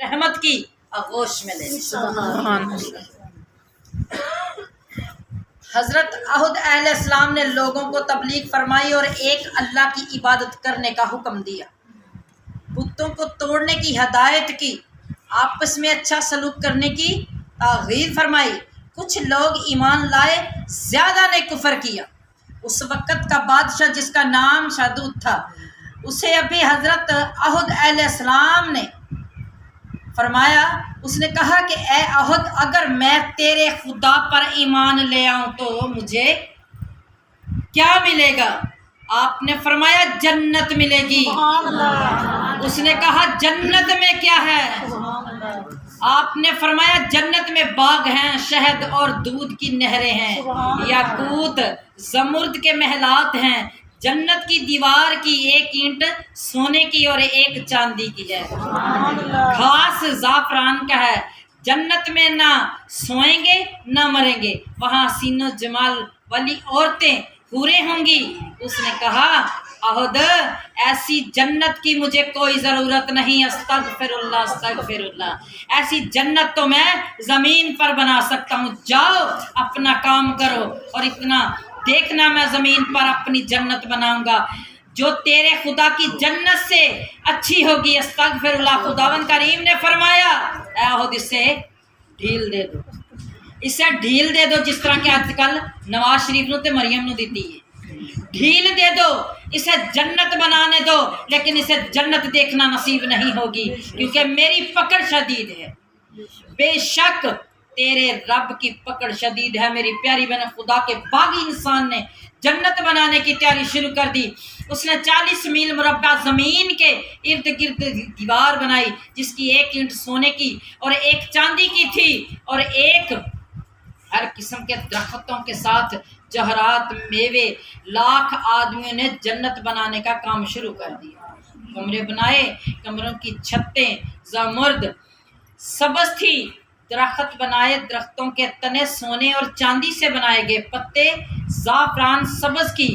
رحمت کی آغوش میں لے لے۔ حضرت احد علیہ السلام نے لوگوں کو تبلیغ فرمائی اور ایک اللہ کی عبادت کرنے کا حکم دیا، بتوں کو توڑنے کی ہدایت کی، آپس میں اچھا سلوک کرنے کی تاغیر فرمائی۔ کچھ لوگ ایمان لائے، زیادہ نے کفر کیا۔ اس وقت کا بادشاہ جس کا نام شادود تھا، اسے ابھی حضرت احد علیہ السلام نے فرمایا، اس نے کہا کہ اے احد، اگر میں تیرے خدا پر ایمان لے آؤں تو مجھے کیا ملے گا؟ آپ نے فرمایا جنت ملے گی۔ اس نے کہا جنت میں کیا ہے؟ آپ نے فرمایا جنت میں باغ ہیں، شہد اور دودھ کی نہریں ہیں، یاقوت زمرد کے محلات ہیں، جنت کی دیوار کی ایک اینٹ سونے کی اور ایک چاندی کی ہے، گھاس زعفران کا ہے، جنت میں نہ سوئیں گے نہ مریں گے، وہاں حسین و جمال والی عورتیں حوریں ہوں گی۔ اس نے کہا احد، ایسی جنت کی مجھے کوئی ضرورت نہیں، استغفر اللہ استغفر اللہ، ایسی جنت تو میں زمین پر بنا سکتا ہوں، جاؤ اپنا کام کرو اور اتنا دیکھنا میں زمین پر اپنی جنت بناؤں گا جو تیرے خدا کی جنت سے اچھی ہوگی۔ استغفر اللہ۔ خداوند کریم نے فرمایا اے احد، اسے ڈھیل دے دو، اسے ڈھیل دے دو، جس طرح کہ آج کل نواز شریف نو تے مریم نو دیتی ہے، ڈھیل دے دو، اسے جنت بنانے دو، لیکن اسے جنت دیکھنا نصیب نہیں ہوگی کیونکہ میری پکڑ شدید ہے۔ بے شک تیرے رب کی پکڑ شدید ہے۔ میری پیاری بہن، خدا کے باغی انسان نے جنت بنانے کی تیاری شروع کر دی۔ اس نے 40 میل مربع زمین کے ارد گرد دیوار بنائی، جس کی ایک اینٹ سونے کی اور ایک چاندی کی تھی، اور ایک ہر قسم کے درختوں کے ساتھ جوہرات، میوے۔ لاکھ آدمیوں نے جنت بنانے کا کام شروع کر دیا، کمرے بنائے، کمروں کی چھتیں زمرد سبز تھی، درخت بنائے، درختوں کے تنے سونے اور چاندی سے بنائے گئے، پتے زعفران سبز کی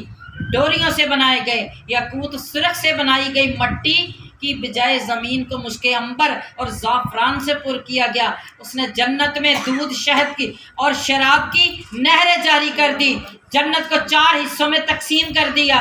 ڈوریوں سے بنائے گئے، یاقوت سرخ سے بنائی گئی مٹی کی بجائے زمین کو مشک عنبر اور زعفران سے پر کیا گیا۔ اس نے جنت میں دودھ، شہد کی اور شراب کی نہریں جاری کر دی، جنت کو 4 حصوں میں تقسیم کر دیا،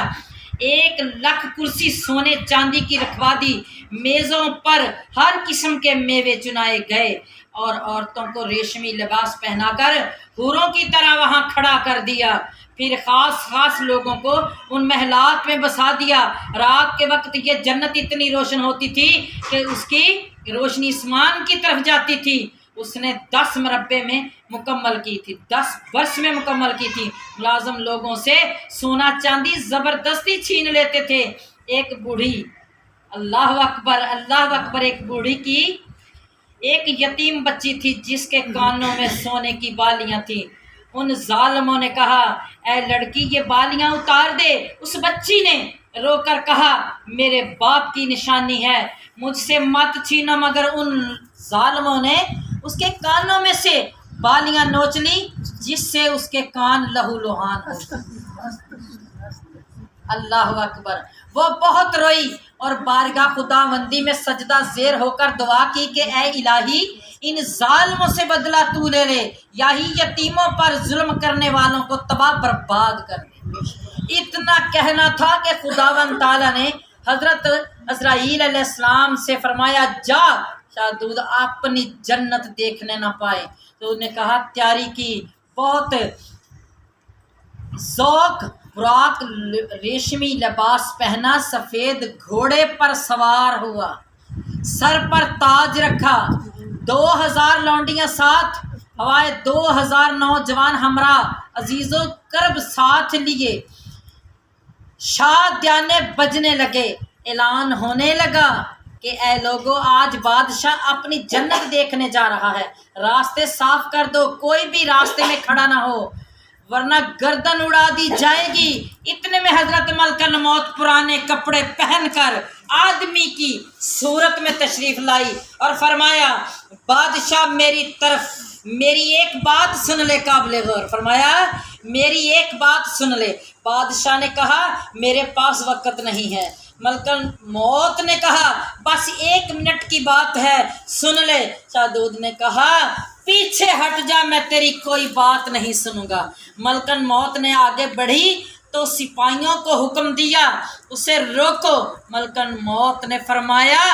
1,00,000 کرسی سونے چاندی کی رکھوا دی، میزوں پر ہر قسم کے میوے چنائے گئے، اور عورتوں کو ریشمی لباس پہنا کر حوروں کی طرح وہاں کھڑا کر دیا، پھر خاص لوگوں کو ان محلات میں بسا دیا۔ رات کے وقت یہ جنت اتنی روشن ہوتی تھی کہ اس کی روشنی آسمان کی طرف جاتی تھی۔ اس نے 10 مربع میں مکمل کی تھی، 10 برس میں مکمل کی تھی۔ ملازم لوگوں سے سونا چاندی زبردستی چھین لیتے تھے۔ ایک بوڑھی، اللہ اکبر، ایک بوڑھی کی ایک یتیم بچی تھی جس کے کانوں میں سونے کی بالیاں تھیں۔ ان ظالموں نے کہا اے لڑکی، یہ بالیاں اتار دے۔ اس بچی نے رو کر کہا میرے باپ کی نشانی ہے، مجھ سے مت چھینو، مگر ان ظالموں نے اس کے کانوں میں سے بالیاں نوچ لی جس سے اس کے کان لہو لہان ہو گئے۔ اللہ اکبر۔ وہ بہت روئی اور بارگاہ خداوندی میں سجدہ زیر ہو کر دعا کی کہ اے الہی، ان ظالموں سے بدلہ تو لے لے، یہی یتیموں پر ظلم کرنے والوں کو تباہ برباد کر دے۔ اتنا کہنا تھا کہ خداوند تعالیٰ نے حضرت عزرائیل علیہ السلام سے فرمایا جا شادود اپنی جنت دیکھنے نہ پائے، تو انہوں نے کہا تیاری کی، بہت ذوق براق ریشمی لباس پہنا، سفید گھوڑے پر سوار ہوا، سر پر تاج رکھا، 2000 لونڈیاں ساتھ، ہوائے 2000 نوجوان ہمراہ، عزیز و کرب ساتھ لیے، شادیانے بجنے لگے، اعلان ہونے لگا کہ اے لوگو، آج بادشاہ اپنی جنت دیکھنے جا رہا ہے، راستے صاف کر دو، کوئی بھی راستے میں کھڑا نہ ہو ورنہ گردن اڑا دی جائے گی۔ اتنے میں حضرت ملکہ الموت پرانے کپڑے پہن کر آدمی کی صورت میں تشریف لائی اور فرمایا بادشاہ میری ایک بات سن لے، قابل غور، فرمایا میری ایک بات سن لے۔ بادشاہ نے کہا میرے پاس وقت نہیں ہے، ملکن موت نے کہا بس 1 منٹ کی بات ہے سن لے۔ شاہ داؤد نے کہا پیچھے ہٹ جا میں تیری کوئی بات نہیں سنوں گا۔ ملکن موت نے آگے بڑھی تو سپاہیوں کو حکم دیا اسے روکو۔ ملکن موت نے فرمایا